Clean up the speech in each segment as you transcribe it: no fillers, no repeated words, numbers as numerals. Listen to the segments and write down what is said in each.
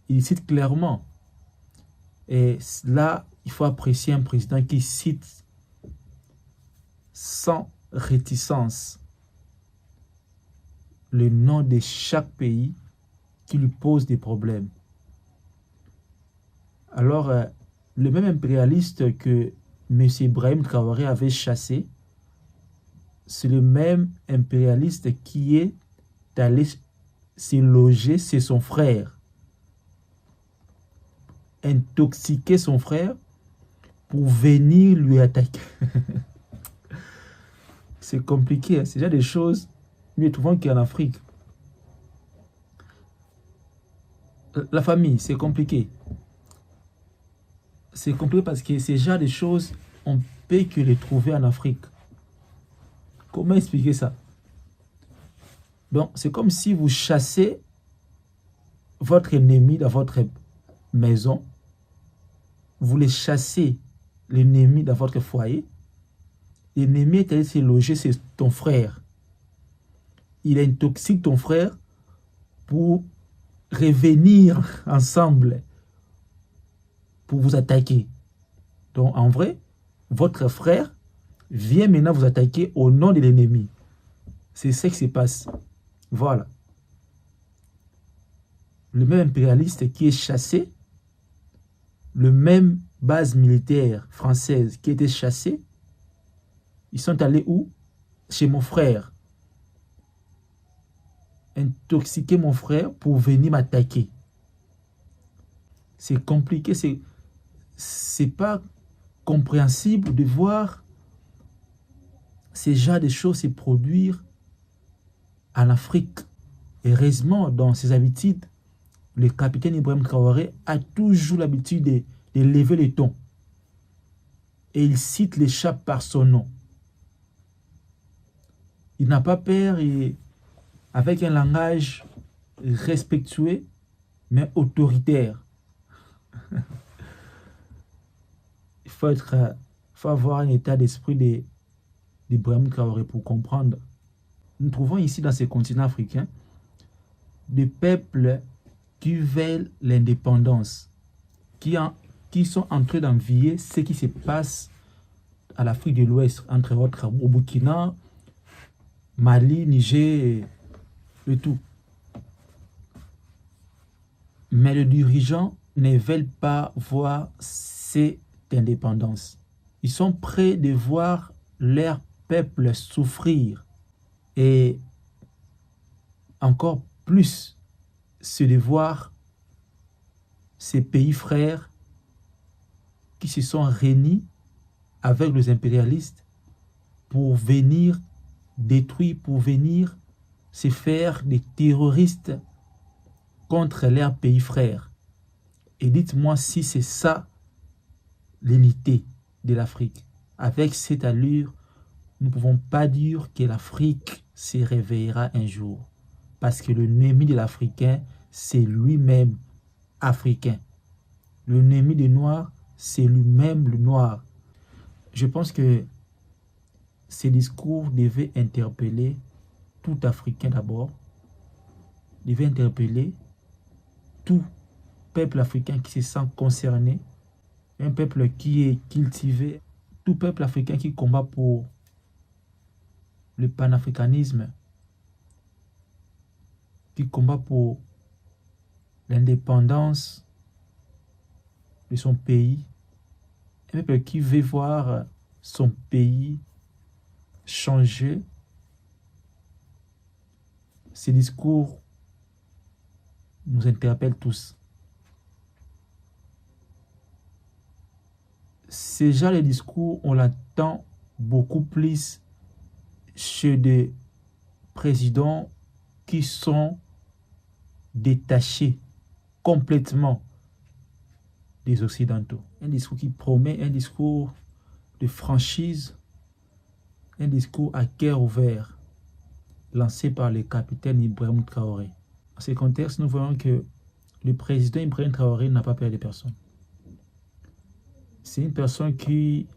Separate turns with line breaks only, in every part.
il cite clairement. Et là, il faut apprécier un président qui cite sans réticence le nom de chaque pays qui lui pose des problèmes. Alors, le même impérialiste que M. Ibrahim Traoré avait chassé, c'est le même impérialiste qui est allé se loger chez son frère, intoxiquer son frère pour venir lui attaquer. C'est compliqué, hein? C'est déjà des choses mieux trouvant qu'en Afrique. La famille, c'est compliqué. C'est compliqué parce que c'est déjà des choses, on peut que les trouver en Afrique. Comment expliquer ça? Donc, c'est comme si vous chassez votre ennemi dans votre maison, vous les chassez l'ennemi dans votre foyer, l'ennemi est allé se loger chez ton frère. Il intoxique ton frère pour revenir ensemble pour vous attaquer. Donc, en vrai, votre frère vient maintenant vous attaquer au nom de l'ennemi. C'est ce qui se passe. Voilà. Le même impérialiste qui est chassé, le même base militaire française qui était chassée, ils sont allés où? Chez mon frère. Intoxiquer mon frère pour venir m'attaquer. C'est compliqué, c'est pas compréhensible de voir ces genres de choses se produire en Afrique. Heureusement, dans ses habitudes, le capitaine Ibrahim Traoré a toujours l'habitude de lever le ton. Et il cite les chats par son nom. Il n'a pas peur et avec un langage respectueux, mais autoritaire. Il faut avoir un état d'esprit d'Ibrahim Traoré pour comprendre. Nous trouvons ici dans ces continents africains des peuples qui veulent l'indépendance, qui sont en train d'envier ce qui se passe à l'Afrique de l'Ouest, entre autres au Burkina, Mali, Niger et tout. Mais les dirigeants ne veulent pas voir cette indépendance. Ils sont prêts de voir leur peuple souffrir et encore plus, c'est de voir ces pays frères qui se sont réunis avec les impérialistes pour venir détruire, pour venir se faire des terroristes contre leurs pays frères. Et dites-moi si c'est ça l'unité de l'Afrique. Avec cette allure, nous ne pouvons pas dire que l'Afrique se réveillera un jour. Parce que l'ennemi de l'Africain, c'est lui-même africain. L'ennemi des Noirs, c'est lui-même le Noir. Je pense que ces discours devaient interpeller tout Africain d'abord, devaient interpeller tout peuple africain qui se sent concerné, un peuple qui est cultivé, tout peuple africain qui combat pour le panafricanisme, qui combat pour l'indépendance de son pays, un peuple qui veut voir son pays changer. Ces discours nous interpellent tous. C'est déjà les discours, on l'attend beaucoup plus chez des présidents qui sont détachés complètement des Occidentaux. Un discours qui promet un discours de franchise, un discours à cœur ouvert, lancé par le capitaine Ibrahim Traoré. Dans ce contexte, nous voyons que le président Ibrahim Traoré n'a pas peur de personne. C'est une personne qui,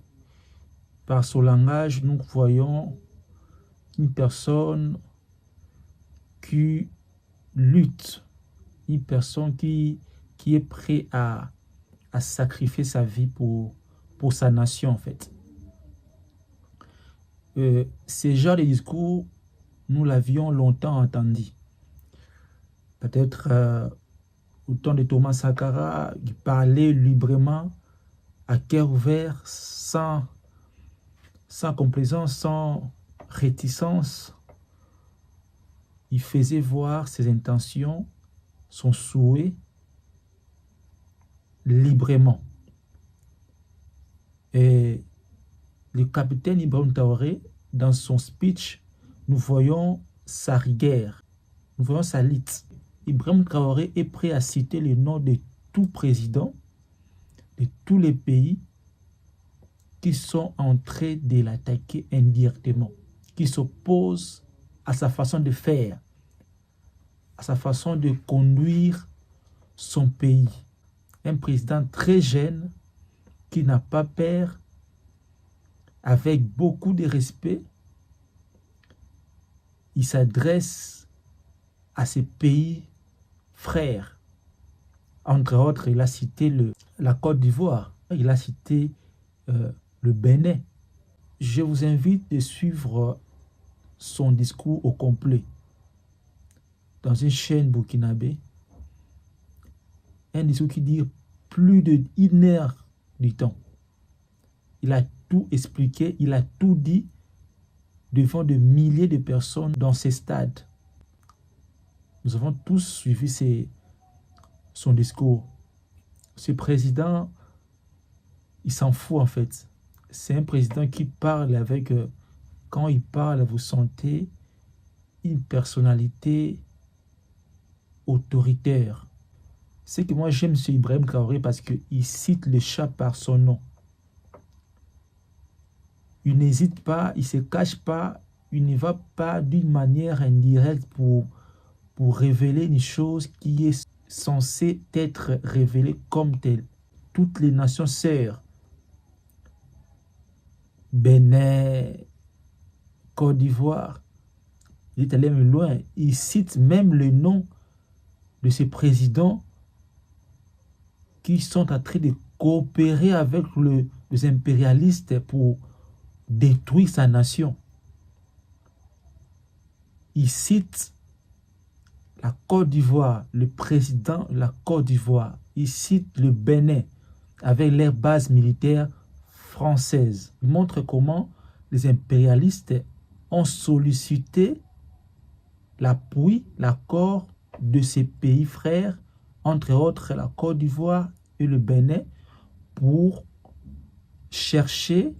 par son langage, nous voyons une personne qui lutte, une personne qui qui est prêt à sacrifier sa vie pour sa nation, en fait. Ce genre de discours, nous l'avions longtemps entendu. Peut-être au temps de Thomas Sankara, il parlait librement, à cœur ouvert, sans complaisance, sans réticence. Il faisait voir ses intentions, son souhait, librement. Et le capitaine Ibrahim Traoré, dans son speech, nous voyons sa rigueur, nous voyons sa lutte. Ibrahim Traoré est prêt à citer le nom de tout président, de tous les pays qui sont en train de l'attaquer indirectement, qui s'opposent à sa façon de faire, à sa façon de conduire son pays. Un président très jeune qui n'a pas peur, avec beaucoup de respect, il s'adresse à ses pays frères. Entre autres, il a cité la Côte d'Ivoire, il a cité le Bénin. Je vous invite de suivre son discours au complet dans une chaîne burkinabé. Un discours qui dure plus d'1 heure du temps. Il a tout expliqué, il a tout dit devant de milliers de personnes dans ces stades. Nous avons tous suivi son discours. Ce président, il s'en fout en fait. C'est un président qui parle avec... quand il parle, vous sentez une personnalité autoritaire. C'est que moi j'aime ce Ibrahim Traoré parce qu'il cite le chat par son nom. Il n'hésite pas, il ne se cache pas, il ne va pas d'une manière indirecte pour révéler une chose qui est censée être révélée comme telle. Toutes les nations sœurs, Bénin, Côte d'Ivoire, il est allé même loin. Il cite même le nom de ces présidents qui sont en train de coopérer avec les impérialistes pour détruire sa nation. Il cite la Côte d'Ivoire, le président de la Côte d'Ivoire. Il cite le Bénin avec leurs bases militaires françaises. Il montre comment les impérialistes ont sollicité l'appui, l'accord de ces pays frères, entre autres la Côte d'Ivoire et le Bénin, pour chercher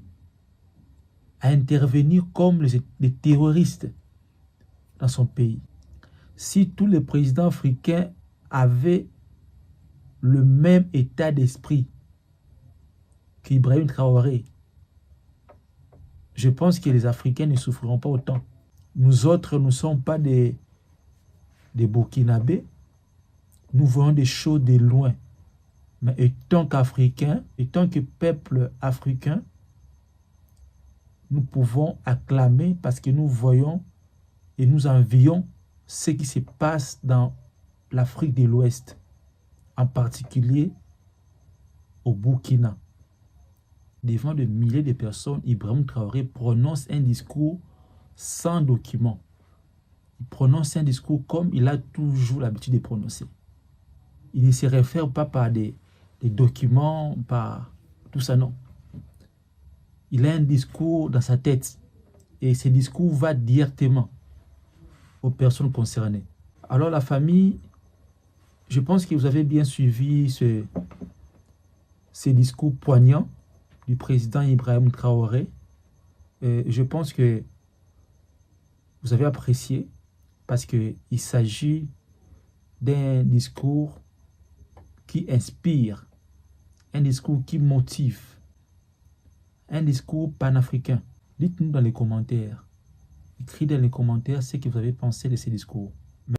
à intervenir comme les terroristes dans son pays. Si tous les présidents africains avaient le même état d'esprit qu'Ibrahim Traoré, je pense que les Africains ne souffriront pas autant. Nous autres, nous ne sommes pas des Burkinabés. Nous voyons des choses de loin. Mais étant qu'Africains, étant que peuple africain, nous pouvons acclamer parce que nous voyons et nous envions ce qui se passe dans l'Afrique de l'Ouest, en particulier au Burkina. Devant de milliers de personnes, Ibrahim Traoré prononce un discours sans document. Il prononce un discours comme il a toujours l'habitude de prononcer. Il ne se réfère pas par des documents, par tout ça, non. Il a un discours dans sa tête et ce discours va directement aux personnes concernées. Alors la famille, je pense que vous avez bien suivi ces discours poignants du président Ibrahim Traoré. Je pense que vous avez apprécié parce qu'il s'agit d'un discours qui inspire, un discours qui motive, un discours panafricain. Dites-nous dans les commentaires, écrivez dans les commentaires ce que vous avez pensé de ces discours.